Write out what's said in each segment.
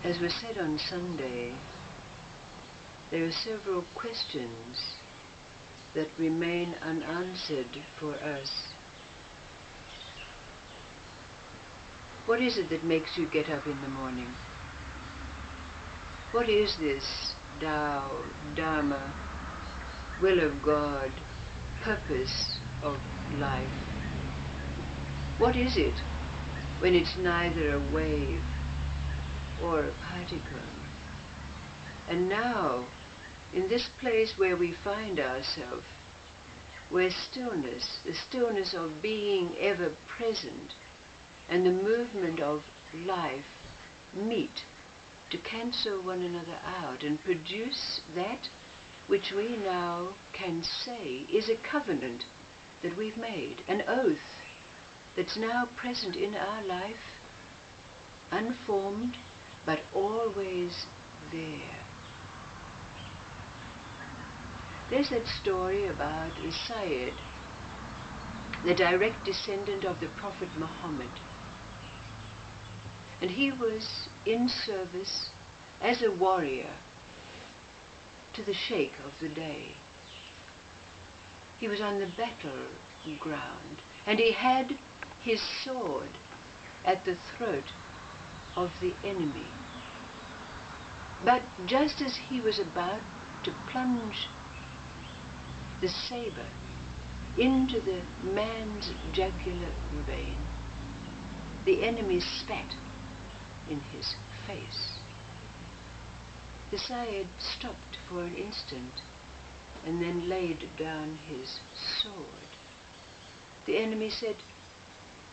As was said on Sunday, there are several questions that remain unanswered for us. What is it that makes you get up in the morning? What is this Tao, Dharma, will of God, purpose of life? What is it when it's neither a wave or a particle? And now, in this place where we find ourselves, where stillness, the stillness of being ever present, and the movement of life meet to cancel one another out and produce that which we now can say is a covenant that we've made, an oath that's now present in our life, unformed, but always there. There's that story about the Sayyid, the direct descendant of the Prophet Muhammad. And he was in service as a warrior to the Sheikh of the day. He was on the battleground, and he had his sword at the throat of the enemy. But just as he was about to plunge the saber into the man's jugular vein, the enemy spat in his face. The Sayyid stopped for an instant and then laid down his sword. The enemy said,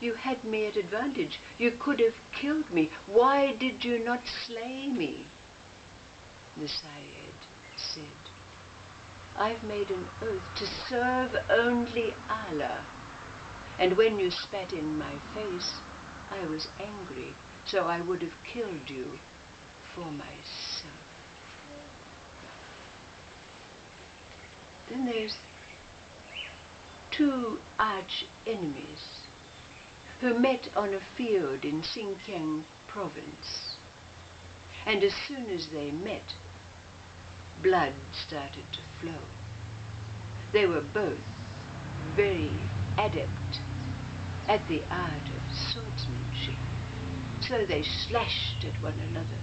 "You had me at advantage. You could have killed me. Why did you not slay me?" The Sayyid said, "I've made an oath to serve only Allah. And when you spat in my face, I was angry, so I would have killed you for myself." Then there's two arch enemies who met on a field in Xinjiang province. And as soon as they met, blood started to flow. They were both very adept at the art of swordsmanship. So they slashed at one another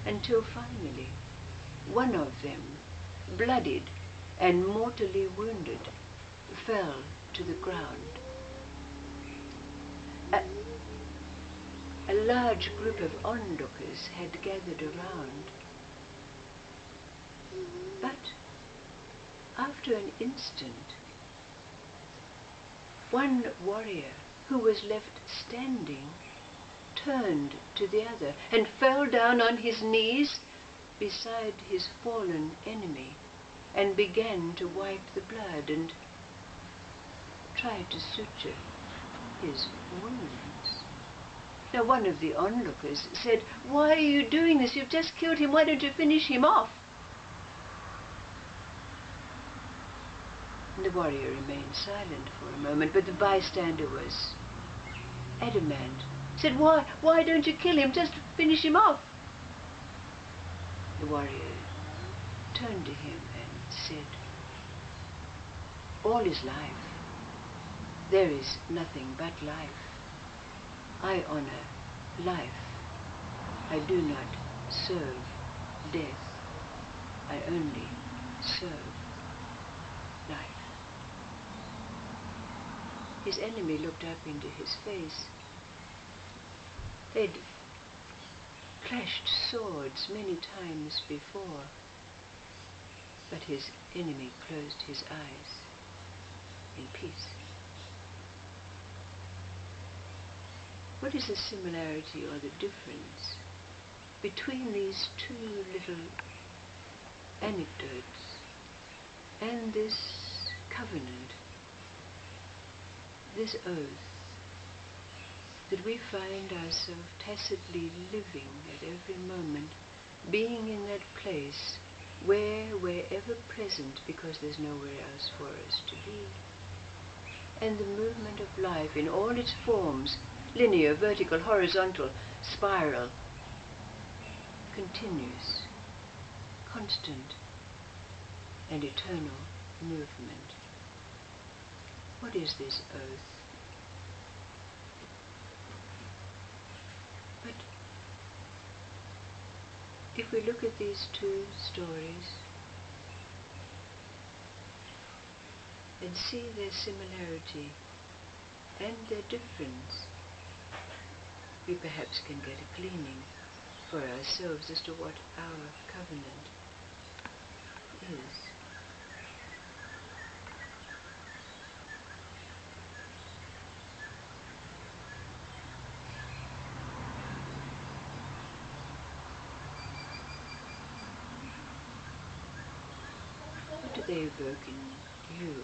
until finally one of them, bloodied and mortally wounded, fell to the ground. A large group of onlookers had gathered around. But after an instant, one warrior who was left standing turned to the other and fell down on his knees beside his fallen enemy and began to wipe the blood and tried to suture his wounds. Now one of the onlookers said, "Why are you doing this? You've just killed him. Why don't you finish him off?" And the warrior remained silent for a moment, but the bystander was adamant. Said, why don't you kill him? Just finish him off." The warrior turned to him and said, "All is life. There is nothing but life. I honor life. I do not serve death. I only serve life." His enemy looked up into his face. They'd clashed swords many times before, but his enemy closed his eyes in peace. What is the similarity or the difference between these two little anecdotes and this covenant, this oath, that we find ourselves tacitly living at every moment, being in that place where we're ever present because there's nowhere else for us to be? And the movement of life in all its forms, linear, vertical, horizontal, spiral, continuous, constant, and eternal movement. What is this oath? But if we look at these two stories and see their similarity and their difference, we perhaps can get a gleaning for ourselves as to what our covenant is. What do they evoke in you?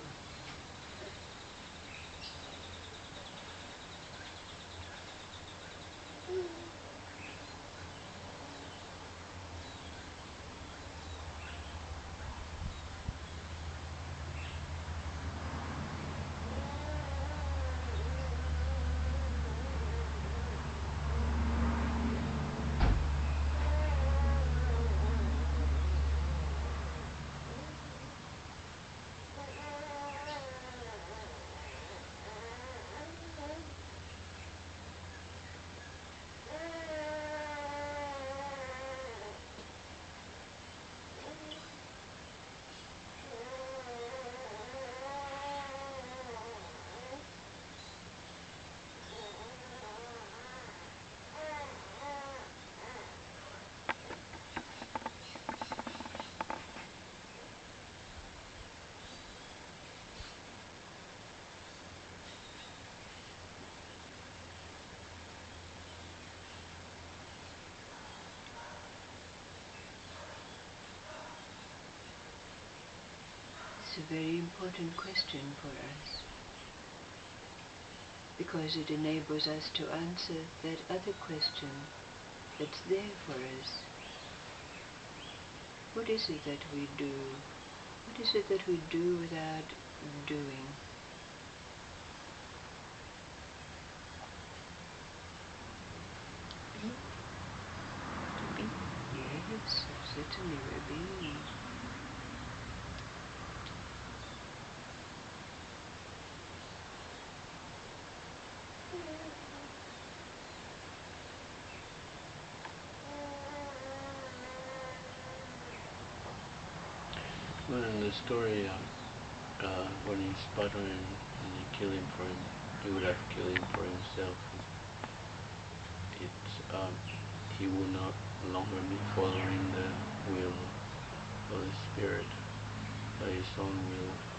It's a very important question for us, because it enables us to answer that other question that's there for us. What is it that we do? What is it that we do without doing? Yes, certainly, Ruby. Well, in the story, when he spotted him and he killed him for him, he would have killed him for himself. He would not longer be following the will of the Spirit, but his own will.